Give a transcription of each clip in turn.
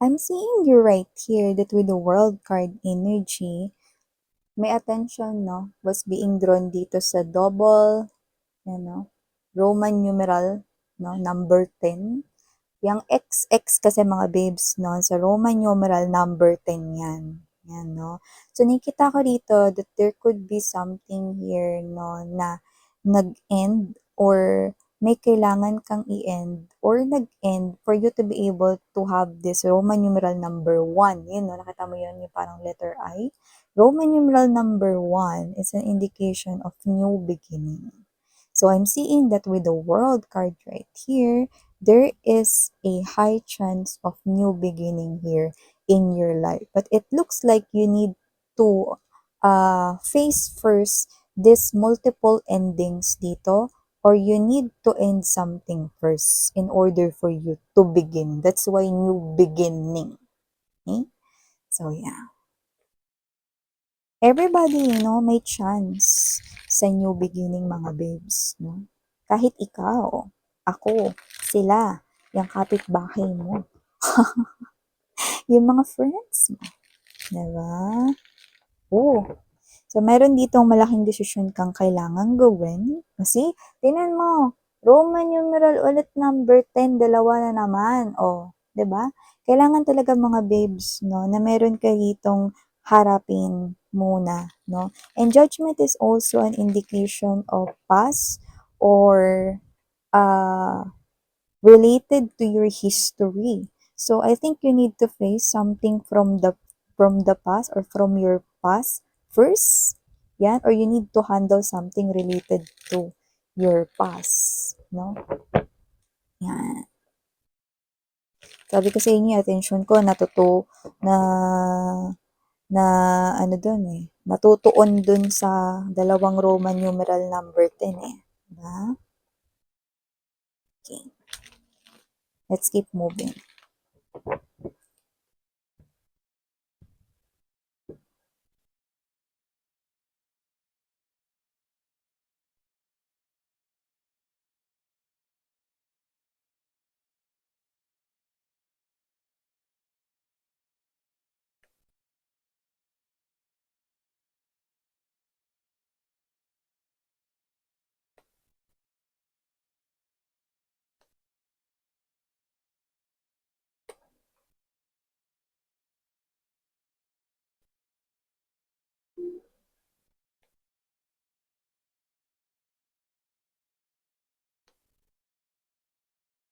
I'm seeing you right here that with the world card energy, may attention, no, was being drawn dito sa double, Roman numeral, no, number 10. Yung XX kasi mga babes, no, sa Roman numeral number 10 yan. Yan, no. So, nakikita ko dito that there could be something here, no, na nag-end or may kailangan kang i-end or nag-end for you to be able to have this Roman numeral number 1. Yun, no, nakita mo yun, yung parang letter I. Roman numeral number 1 is an indication of new beginning. So I'm seeing that with the world card right here, there is a high chance of new beginning here in your life. But it looks like you need to face first this multiple endings dito, or you need to end something first in order for you to begin. That's why new beginning. Okay? So yeah. Everybody, may chance sa new beginning mga babes, no? Kahit ikaw, ako, sila, yung kapitbahay mo, yung mga friends mo, diba? Oh, so meron ditong malaking desisyon kang kailangan gawin. Kasi, tinan mo, Roman numeral ulit number 10, dalawa na naman. Oh, 'di ba? Kailangan talaga mga babes, no, na meron ka ditong harapin muna, no? And judgment is also an indication of past or uh, related to your history. So I think you need to face something from the past or from your past first. Yan, or you need to handle something related to your past, no? Yan. Sabi ko sa inyo, attention ko na na ano doon natutuon doon sa dalawang Roman numeral number 10 diba? Okay. Let's keep moving.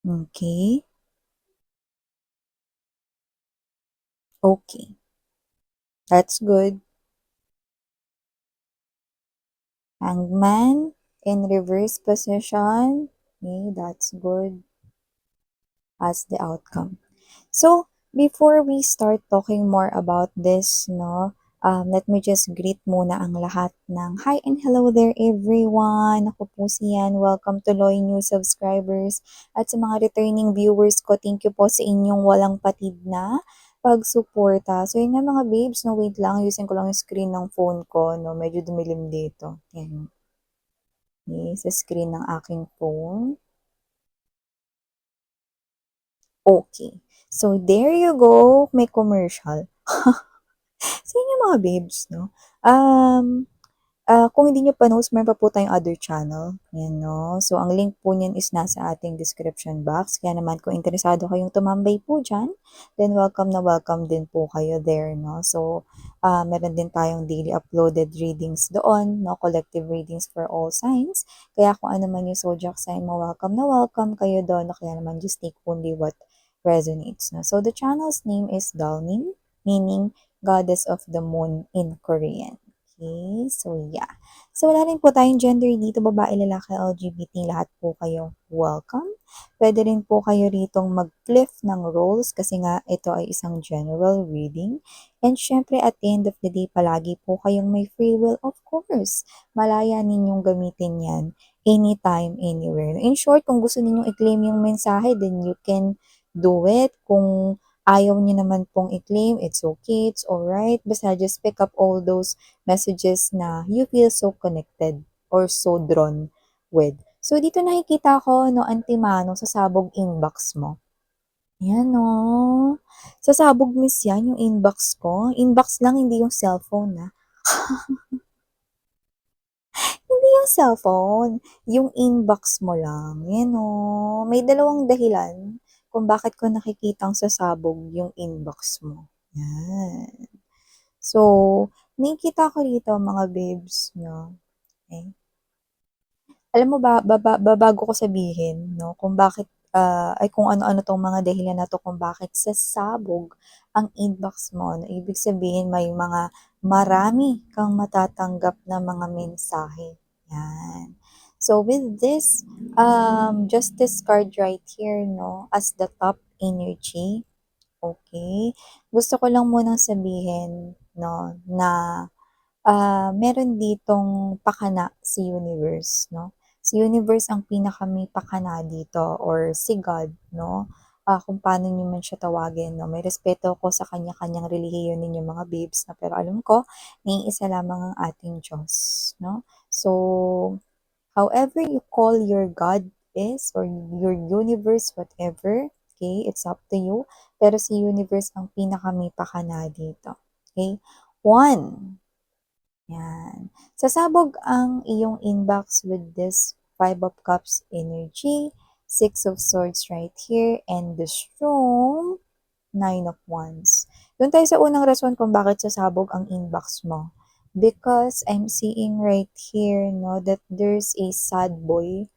Okay. Okay. That's good. Hangman in reverse position. Okay, that's good as the outcome. So, before we start talking more about this, let me just greet muna ang lahat ng hi and hello there everyone. Ako po si Yan. Welcome to Loy New subscribers. At sa mga returning viewers ko, thank you po sa inyong walang patid na pagsuporta. So, yun nga mga babes, no, wait lang. Ayusin ko lang yung screen ng phone ko, no. Medyo dumilim dito. Yan. Okay, sa screen ng aking phone. Okay. So, there you go. May commercial. Sa inyo mga babes, no? Kung hindi nyo pa knows, meron pa po tayong other channel. Yan, no? So, ang link po niyan is nasa ating description box. Kaya naman, kung interesado kayong tumambay po dyan, then welcome na welcome din po kayo there, no? So, meron din tayong daily uploaded readings doon, no? Collective readings for all signs. Kaya kung ano man yung zodiac sign mo, welcome na welcome kayo doon. No? Kaya naman, just take only what resonates, no? So, the channel's name is Dalnim, meaning Goddess of the Moon in Korean. Okay, so yeah. So wala rin po tayong gender dito, babae, lalaki, LGBT, lahat po kayo welcome. Pwede rin po kayo ritong mag-flip ng roles kasi nga ito ay isang general reading. And syempre at the end of the day, palagi po kayong may free will, of course. Malaya ninyong gamitin yan anytime, anywhere. In short, kung gusto ninyong i-claim yung mensahe, then you can do it. Kung ayaw niyo naman pong i-claim, it's okay, it's alright. Basta just pick up all those messages na you feel so connected or so drawn with. So, dito nakikita ko, no, antimano, sasabog inbox mo. Ayan, no. Sasabog miss yan, yung inbox ko. Inbox lang, hindi yung cellphone, na. Hindi yung cellphone, yung inbox mo lang. Yan, no. May dalawang dahilan kung bakit ko nakikitang sasabog yung inbox mo. Yan. So, nakikita ko dito mga babes, no? Okay. Alam mo ba, bago ko sabihin, no, kung bakit, ay kung ano-ano tong mga dahilan na to kung bakit sasabog ang inbox mo, no, ibig sabihin may mga marami kang matatanggap na mga mensahe. Yan. So, with this, Justice card right here, no, as the top energy, okay, gusto ko lang munang sabihin, no, na meron ditong pakana si universe, no? Si universe ang pinaka may pakana dito or si God, no? Kung paano niyo man siya tawagin, no? May respeto ko sa kanya-kanyang relihiyon ninyo mga babes, na pero alam ko, ni-isa lamang ang ating Diyos, no? So, however you call your God is or your universe, whatever, okay, it's up to you. Pero si universe ang pinaka may pakana dito. Okay? One, yan. Sasabog ang iyong inbox with this Five of Cups energy, Six of Swords right here, and the strong Nine of Wands. Doon tayo sa unang rason kung bakit sasabog ang inbox mo. Because I'm seeing right here, no, that there's a sad boy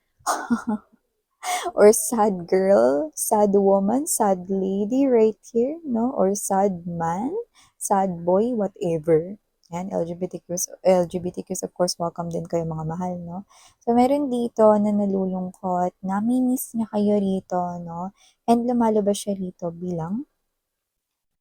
or sad girl, sad woman, sad lady right here, no? Or sad man, sad boy, whatever. Yan, LGBTQs, LGBTQs of course, welcome din kayo mga mahal, no? So, meron dito na nalulungkot, nami-miss niya kayo rito, no? And lumalabas siya rito bilang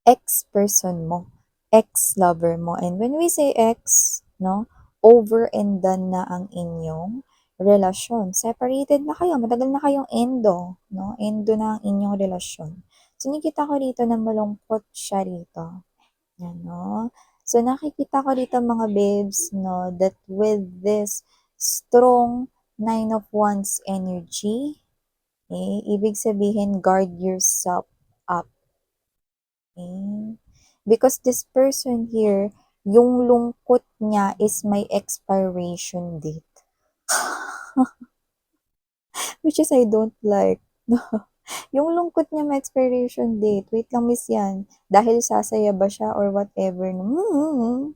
ex-person mo, ex-lover mo. And when we say ex, no, over and done na ang inyong relasyon. Separated na kayo, matagal na kayong endo, no? Endo na ang inyong relasyon. So, nakikita ko rito na malungkot siya rito. Yan, no? So, nakikita ko rito mga babes, no, that with this strong Nine of Wands energy, ibig sabihin, guard yourself up. Okay? Because this person here, yung lungkot niya is may expiration date. Which is I don't like. Yung lungkot niya may expiration date. Wait lang, miss yan. Dahil sasaya ba siya or whatever.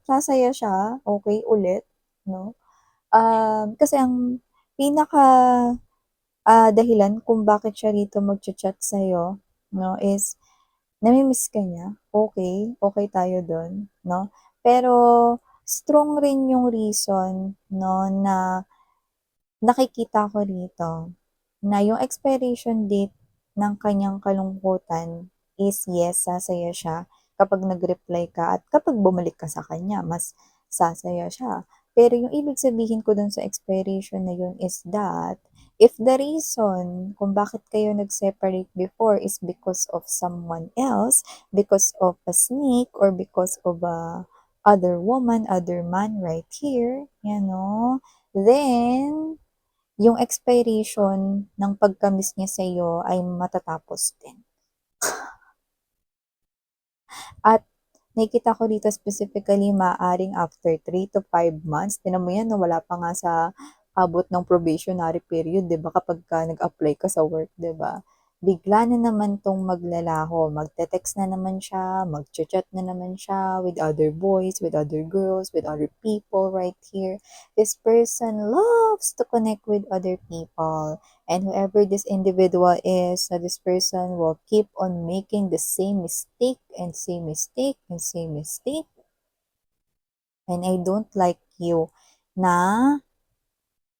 Sasaya siya. Okay, ulit. No? Kasi ang pinaka dahilan kung bakit siya rito mag-chat sa'yo, no, is nami-miss ka niya. Okay, okay tayo dun, no? Pero strong rin yung reason, no, na nakikita ko rito na yung expiration date ng kanyang kalungkutan is yes, sasaya siya kapag nag-reply ka at kapag bumalik ka sa kanya, mas sasaya siya. Pero yung ibig sabihin ko dun sa expiration na yun is that if the reason kung bakit kayo nag-separate before is because of someone else, because of a snake, or because of a other woman, other man right here, you know, then yung expiration ng pagka-miss niya sa'yo ay matatapos din. At nakikita ko dito specifically maaring after 3 to 5 months. Tinan mo yan, no, wala pa nga sa abot ng probationary period, 'di ba? Kapag ka nag-apply ka sa work, 'di ba? Bigla na naman tong maglalaho, magte-text na naman siya, mag-chat na naman siya with other boys, with other girls, with other people right here. This person loves to connect with other people. And whoever this individual is, this person will keep on making the same mistake and same mistake and same mistake. And I don't like you na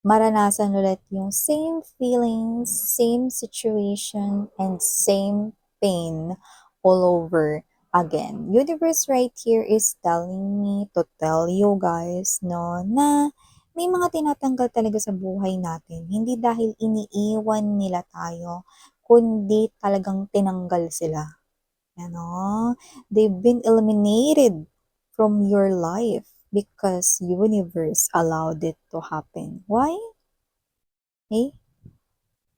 maranasan ulit yung same feelings, same situation, and same pain all over again. Universe right here is telling me to tell you guys, no, na may mga tinatanggal talaga sa buhay natin. Hindi dahil iniiwan nila tayo, kundi talagang tinanggal sila. Ano? They've been eliminated from your life because universe allowed it to happen. Why? Okay?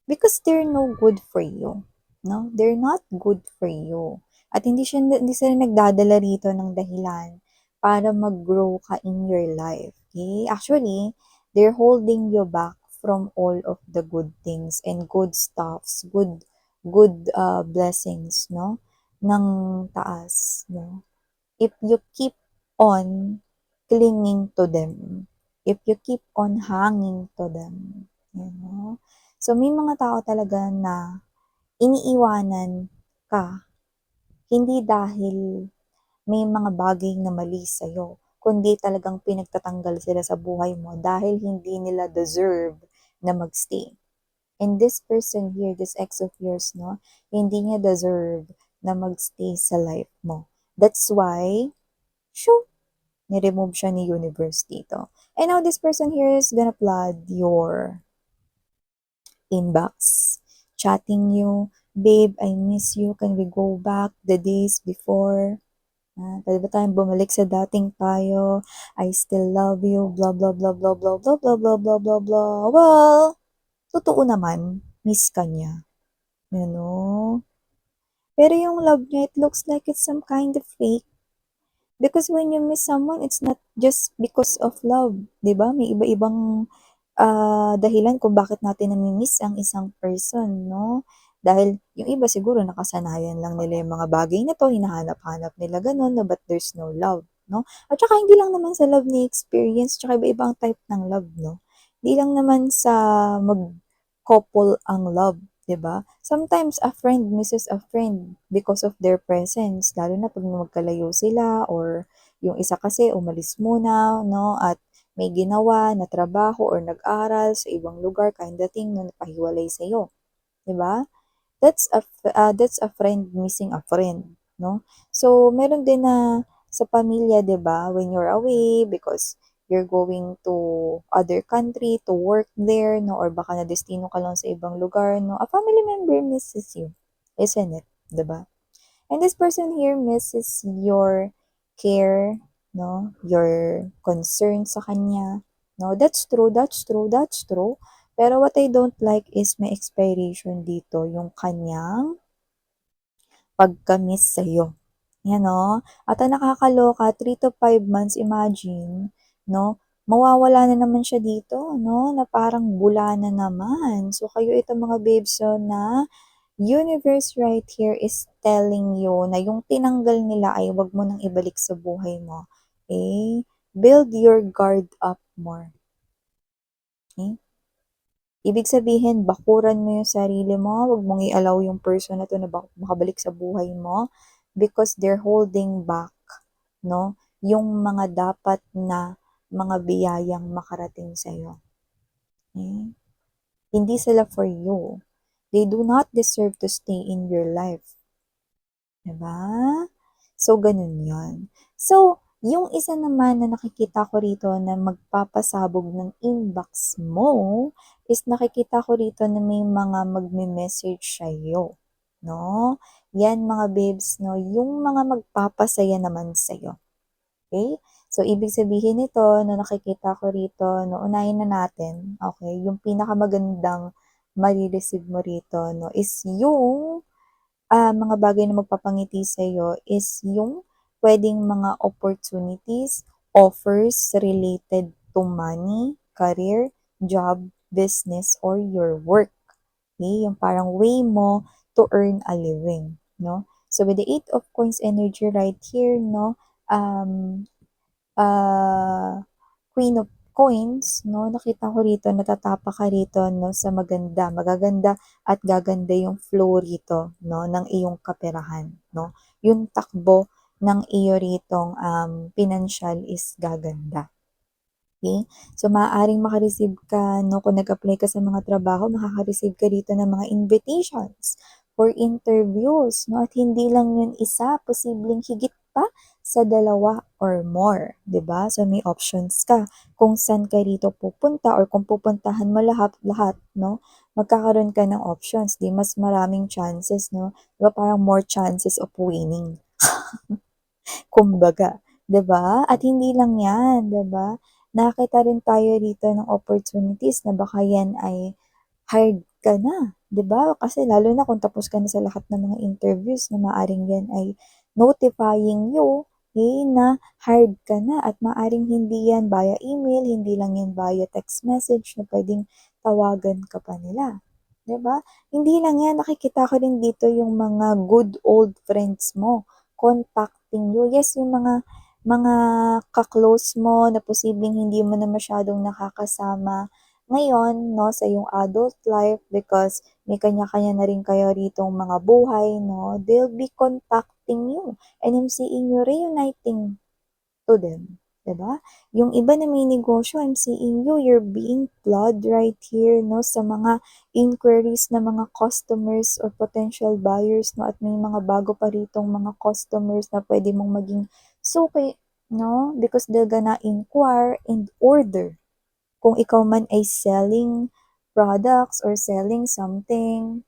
Because they're no good for you. No? They're not good for you. At hindi sila nagdadala rito ng dahilan para mag-grow ka in your life. Okay? Actually, they're holding you back from all of the good things and good stuffs, good blessings, no? Ng taas, no? If you keep on clinging to them, if you keep on hanging to them, you know? So, may mga tao talaga na iniiwanan ka, hindi dahil may mga bagay na mali sa'yo, kundi talagang pinagtatanggal sila sa buhay mo dahil hindi nila deserve na magstay. And this person here, this ex of yours, no, hindi niya deserve na magstay sa life mo. That's why, shoo, ni-remove siya ni universe dito. And now this person here is gonna flood your inbox, chatting you, babe, I miss you, can we go back the days before? Pwede ba tayong bumalik sa dating tayo? I still love you, blah, blah, blah, blah, blah, blah, blah, blah, blah, blah, blah. Well, totoo naman, miss ka niya. You know? Pero yung love niya, it looks like it's some kind of fake. Because when you miss someone, it's not just because of love. 'Di ba? May iba-ibang dahilan kung bakit natin nami-miss ang isang person, 'no? Dahil yung iba siguro nakasanayan lang nila yung mga bagay na 'to, hinahanap-hanap nila gano'n 'no, but there's no love, 'no? At saka hindi lang naman sa love ni experience, tsaka iba-ibang type ng love, 'no? Hindi lang naman sa mag-couple ang love, 'di ba? Sometimes a friend misses a friend because of their presence, lalo na 'pag magkalayo sila or yung isa kasi umalis muna, 'no, at may ginawa na trabaho or nag-aral sa ibang lugar kind of thing na napahiwalay sa'yo, 'di ba? That's a friend missing a friend, 'no? So, meron din na sa pamilya, 'di ba, when you're away because you're going to other country to work there, 'no, or baka nadestino ka lang sa ibang lugar, 'no, a family member misses you, isn't it, 'di ba? And this person here misses your care, no? Your concern sa kanya. No, that's true, that's true, that's true. Pero what I don't like is may expiration dito, yung kanyang pagka-miss sa'yo. Yan, no? At ang nakakaloka, 3 to 5 months, imagine, no? Mawawala na naman siya dito, no? Na parang bula na naman. So, kayo ito mga babes, so na universe right here is telling you na yung tinanggal nila ay wag mo nang ibalik sa buhay mo. Okay? Build your guard up more. Okay? Ibig sabihin, bakuran mo yung sarili mo, wag mong i-allow yung person na to na makabalik sa buhay mo because they're holding back, no? Yung mga dapat na mga biyayang makarating sa'yo. Okay? Hindi sila for you. They do not deserve to stay in your life. Diba? So, ganun yon. So, yung isa naman na nakikita ko rito na magpapasabog ng inbox mo is nakikita ko rito na may mga magme-message sa'yo. No? Yan mga babes, no? Yung mga magpapasaya naman sa'yo. Okay? So, ibig sabihin nito na nakikita ko rito, no, unahin na natin, okay, yung pinakamagandang marireceive mo rito, no, is yung mga bagay na magpapangiti sa'yo is yung puwedeng mga opportunities, offers related to money, career, job, business, or your work. Okay? Yung parang way mo to earn a living, no? So, with the 8 of Coins energy right here, no, um, Queen of Coins, no, nakita ko rito, natatapa ka rito, no, sa magaganda at gaganda yung flow rito, no, ng iyong kaperahan, no. Yung takbo ng iyo ritong financial is gaganda. Okay? So, maaaring maka-receive ka, no, kung nag-apply ka sa mga trabaho, makaka-receive ka dito ng mga invitations for interviews, no, at hindi lang yun isa, posibleng higit pa sa 2 or more, 'di ba? So, may options ka kung saan ka rito pupunta or kung pupuntahan mo lahat, no, magkakaroon ka ng options, 'di mas maraming chances, no? 'Di ba parang more chances of winning, kumbaga, 'di ba? At hindi lang 'yan, 'di ba? Nakakita rin tayo rito ng opportunities na baka yan ay hired ka na, 'di ba? Kasi lalo na kung tapos ka na sa lahat ng mga interviews na maaring yan ay notifying you, na hired ka na at maaring hindi yan via email, hindi lang yan via text message na pwedeng tawagan ka pa nila. 'Di ba? Hindi lang yan, nakikita ko rin dito yung mga good old friends mo contacting you. Yes, yung mga ka-close mo na posibleng hindi mo na masyadong nakakasama ngayon, no, sa iyong adult life because may kanya-kanya na rin kayo ritong mga buhay, no, they'll be contacting you and I'm seeing you reuniting to them, 'di ba? Yung iba na may negosyo, I'm seeing you, you're being plugged right here, no, sa mga inquiries na mga customers or potential buyers, no, at may mga bago pa ritong mga customers na pwede mong maging suki, no, because they're gonna inquire and order kung ikaw man ay selling products or selling something.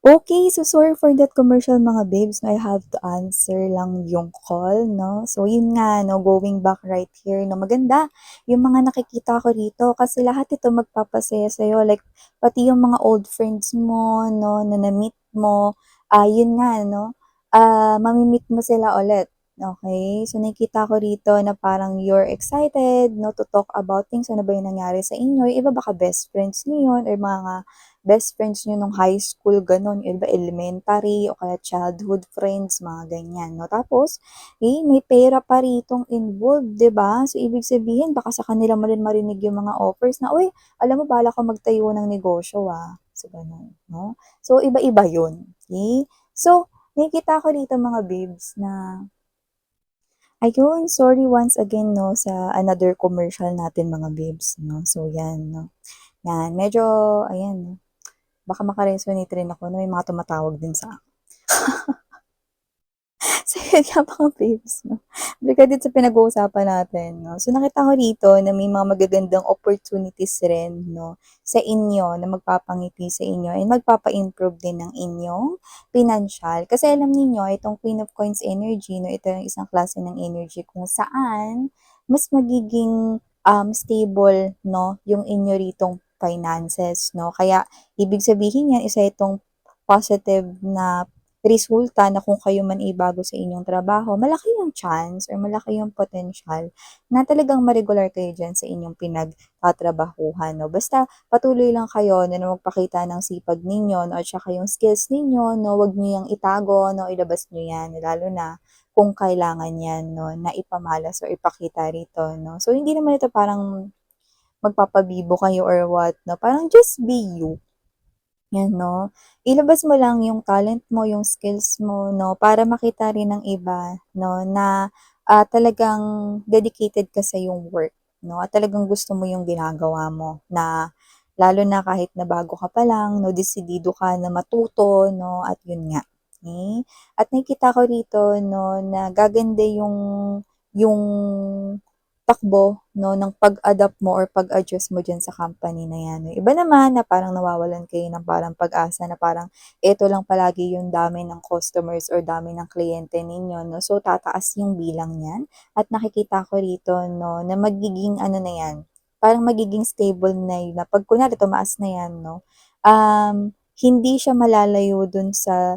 Okay, so sorry for that commercial mga babes, no, I have to answer lang yung call, no. So yun nga, no, going back right here, no, maganda yung mga nakikita ko rito kasi lahat ito magpapasaya sa'yo, like pati yung mga old friends mo, no, na na-meet mo, yun nga, no, mami-meet mo sila ulit. Okay, so nakikita ko rito na parang you're excited, no, to talk about things, ano ba yung nangyari sa inyo, yung iba baka best friends niyo yun or mga best friends niyo nung high school, gano'n, yung iba elementary o kaya childhood friends, mga ganyan, 'no. Tapos, may pera pa ritong involved, 'di ba? So, ibig sabihin baka sa kanila mo rin marinig yung mga offers na, "Uy, alam mo balak ko magtayo ng negosyo, So, gano'n, 'no. So, iba-iba yun, okey? So, nakikita ko dito mga babes na ayun, sorry once again 'no, sa another commercial natin mga babes 'no. So 'yan 'no, 'yan medyo ayan 'no. Baka maka-resonate rin ako na may mga tumatawag din sa so yun nga mga babes 'no, balik din sa pinag-uusapan natin 'no. So nakita ko rito na may mga magagandang opportunities rin 'no, sa inyo na magpapangiti sa inyo and magpapa-improve din ng inyong pinansyal. Kasi alam niyo itong Queen of Coins energy 'no, ito yung isang klase ng energy kung saan mas magiging, stable 'no, yung inyo ritong finances 'no. Kaya ibig sabihin yan isa itong positive na resulta na kung kayo man ay bago sa inyong trabaho, malaki yung chance or malaki yung potential na talagang ma-regular kayo diyan sa inyong pinagtatrabahuhan 'no. Basta patuloy lang kayo na magpakita ng sipag ninyo 'no, at saka yung skills ninyo 'no, wag niyo yang itago 'no, ilabas niyo yan lalo na kung kailangan yan 'no, na ipamalas or ipakita rito 'no. So hindi naman ito parang magpapabibo kayo or what 'no, parang just be you. 'Yan 'no, ilabas mo lang yung talent mo, yung skills mo 'no, para makita rin ng iba 'no na, talagang dedicated ka sa iyong work 'no, at talagang gusto mo yung ginagawa mo na lalo na kahit na bago ka pa lang 'no, desidido ka na matuto 'no, at yun nga, okey. At nakikita ko rito 'no na gaganda yung takbo 'no, ng pag-adapt mo or pag-adjust mo diyan sa company na 'yan. Yung iba naman na parang nawawalan kayo ng parang pag-asa na parang eto lang palagi yung dami ng customers or dami ng kliyente ninyo 'no, so tataas yung bilang niyan at nakikita ko rito 'no, na magiging ano na 'yan, parang magiging stable na yun na 'pag kunwari tumaas na 'yan 'no, hindi siya malalayo dun sa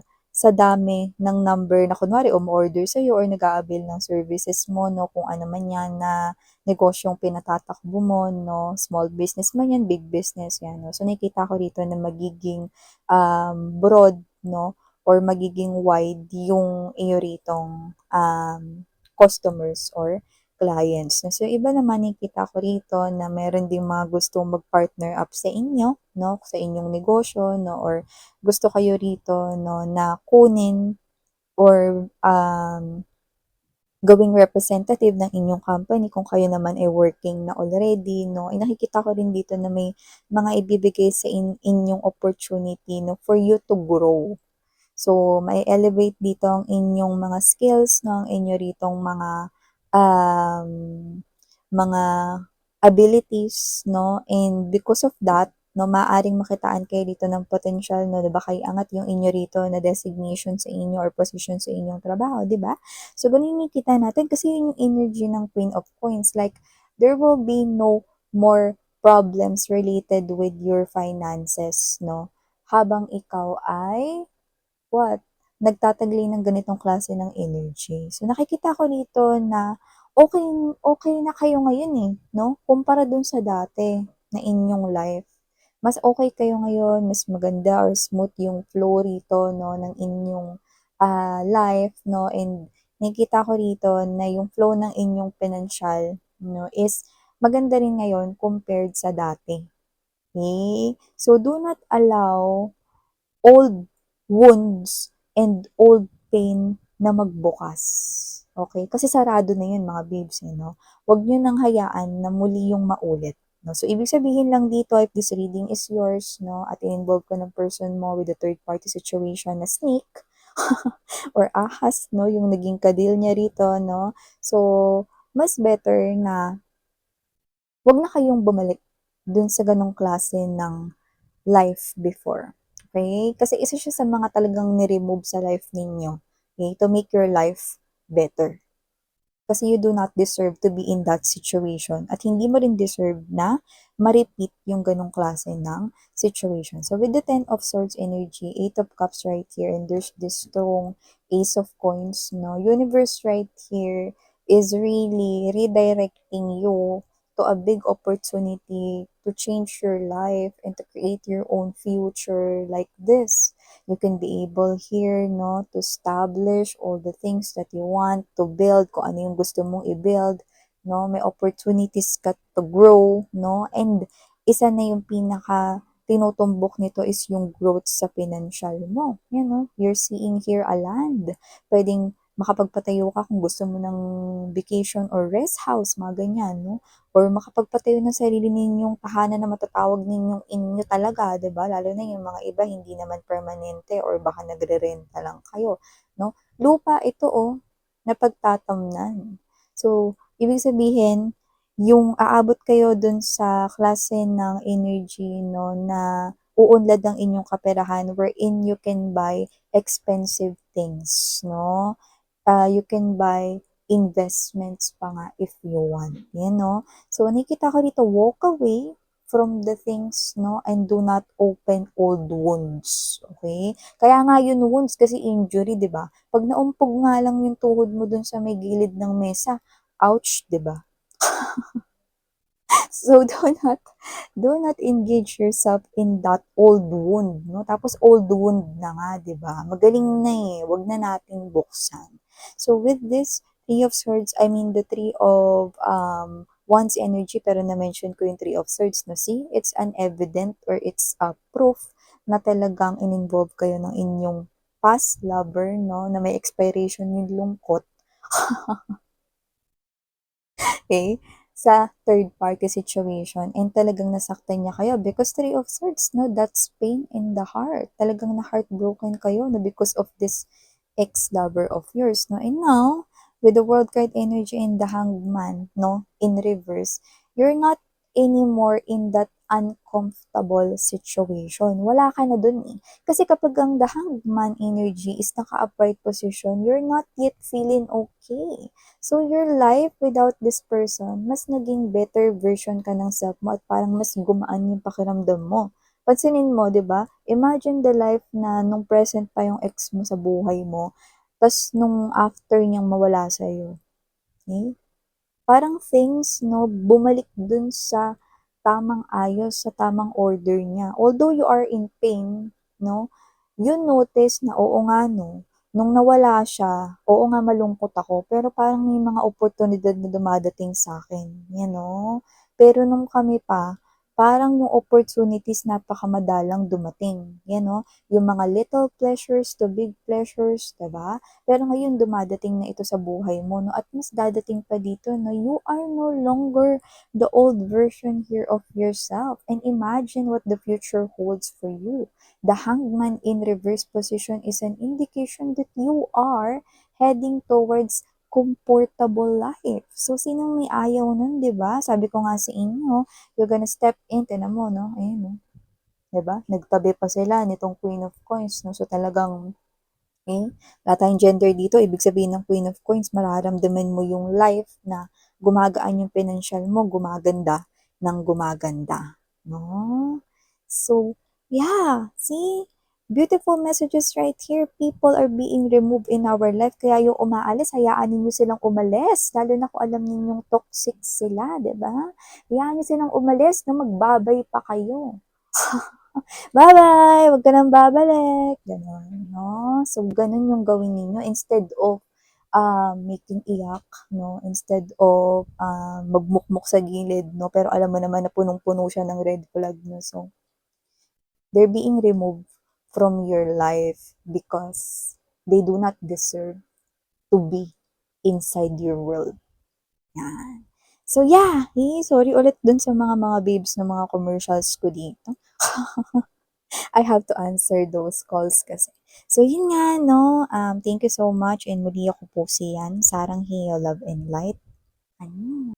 dami ng number na kunwari umo-order sa'yo or nag-a-avail ng services mo 'no, kung ano man 'yan na negosyong pinatatakbo mo 'no, small business man 'yan, big business 'yan 'no. So nakikita ko rito na magiging, broad 'no or magiging wide yung iyo ritong, customers or clients 'no. So iba naman nakikita ko rito na meron ding mga gustong mag-partner up sa inyo 'no, sa inyong negosyo 'no or gusto kayo rito 'no na kunin or, gawing representative ng inyong company kung kayo naman ay working na already 'no, ay nakikita ko rin dito na may mga ibibigay sa inyong opportunity 'no, for you to grow. So, mai-elevate dito ang inyong mga skills 'no, ang inyo ritong um, mga abilities 'no, and because of that 'no, maaaring makitaan kayo dito ng potential 'no, 'di ba, kaya angat yung inyo rito na designation sa inyo or position sa inyong trabaho, 'di ba? So, ganun yung nakikita natin kasi yun yung energy ng Queen of Coins, like there will be no more problems related with your finances, no? Habang ikaw ay what? Nagtataglay ng ganitong klase ng energy. So, nakikita ko dito na okay, okay na kayo ngayon eh, no? Kumpara dun sa dati na inyong life. Mas okay kayo ngayon, mas maganda or smooth yung flow rito, no, ng inyong life, no? And nakikita ko rito na yung flow ng inyong financial, no, is maganda rin ngayon compared sa dati. Okay? So, do not allow old wounds and old pain na magbukas. Okay? Kasi sarado na yun mga babes, eh, no? Huwag nyo nang hayaan na muli yung maulit. No? So, ibig sabihin lang dito, if this reading is yours, no, at in-involve ka ng person mo with a third-party situation na snake, or ahas, no, yung naging kadil niya rito, no? So, mas better na wag na kayong bumalik dun sa ganong klase ng life before. Okay? Kasi isa siya sa mga talagang ni-remove sa life ninyo. Okay? To make your life better. Kasi you do not deserve to be in that situation. At hindi mo rin deserve na ma-repeat yung ganong klase ng situation. So with the Ten of Swords energy, Eight of Cups right here, and there's this strong Ace of Coins, no? Universe right here is really redirecting you to a big opportunity to change your life and to create your own future like this. You can be able here, no, to establish all the things that you want to build, kung ano yung gusto mong i-build, no, may opportunities ka to grow, no, and isa na yung pinaka tinutumbok nito is yung growth sa financial mo. Yan, no, you're seeing here a land. Pwedeng makapagpatayo ka kung gusto mo ng vacation or rest house, mga ganyan, no? Or makapagpatayo ng sarili ninyong tahanan na matatawag ninyong inyo talaga, 'di ba? Lalo na yung mga iba hindi naman permanente or baka nagre-renta lang kayo, no? Lupa ito oh, na pagtatamnan. So, ibig sabihin, yung aabot kayo dun sa klase ng energy, no, na uunlad ang inyong kaperahan wherein you can buy expensive things, no? You can buy investments pa nga if you want. Yan, no? So, nakikita ko dito, walk away from the things, no? And do not open old wounds. Okay? Kaya nga yun wounds kasi injury, di ba? Pag naumpog nga lang yung tuhod mo dun sa may gilid ng mesa, ouch, di ba? So, do not engage yourself in that old wound, no? Tapos old wound na nga, 'di ba? Magaling na eh, 'wag na nating buksan. So, with this Three of Swords, I mean the Three of Wands energy, pero na-mention ko yung Three of Swords, no? See, it's an evident or it's a proof na talagang in-involve kayo ng inyong past lover, no? Na may expiration yung lungkot. Okay? Sa third party situation and talagang nasaktan niya kayo because Three of Swords, no, that's pain in the heart. Talagang na-heartbroken kayo, no, because of this ex-lover of yours, no. And now, with the World card energy and the Hanged Man, no, in reverse, you're not anymore in that uncomfortable situation. Wala ka na dun eh. Kasi kapag ang the Hanged Man energy is naka-upright position, you're not yet feeling okay. So, your life without this person, mas naging better version ka ng self mo at parang mas gumaan yung pakiramdam mo. Pansinin mo, di ba? Imagine the life na nung present pa yung ex mo sa buhay mo, tas nung after niyang mawala sa'yo. Okay? Parang things, no, bumalik dun sa tamang ayos, sa tamang order niya. Although you are in pain, no, you notice na oo nga, no, nung nawala siya, oo nga malungkot ako, pero parang may mga oportunidad na dumadating sa akin, you know? Pero nung kami pa, parang yung opportunities napakamadalang dumating, you know? Yung mga little pleasures to big pleasures, diba? Pero ngayon dumadating na ito sa buhay mo, no? At mas dadating pa dito, no? You are no longer the old version here of yourself. And imagine what the future holds for you. The Hanged Man in reverse position is an indication that you are heading towards comfortable life. So, sinong may ayaw nun, di ba? Sabi ko nga sa inyo, you're gonna step in, tinan mo, no? Ayun, no? Di ba? Nagtabi pa sila nitong Queen of Coins, no? So, talagang okay? Wala tayong gender dito. Ibig sabihin ng Queen of Coins, mararamdaman mo yung life na gumagaan yung financial mo, gumaganda. ng gumaganda, no? So, yeah, see? Beautiful messages right here. People are being removed in our life. Kaya yung umaalis, hayaan ninyo silang umalis. Lalo na kung alam ninyong toxic sila, di ba? Hayaan nyo silang umalis na magbabay pa kayo. Bye-bye! Huwag ka nang babalik. Ganon, no? So, ganon yung gawin ninyo. Instead of making iyak, no? Instead of magmukmuk sa gilid, no? Pero alam mo naman na punong-puno siya ng red flag, no? So, they're being removed from your life because they do not deserve to be inside your world. Yan. So, yeah. Sorry ulit dun sa mga babes na mga commercials ko dito. I have to answer those calls kasi. So, yun nga, no? Thank you so much and muli ako po si Yan, Sarang Hiyo, Love and Light. Ano?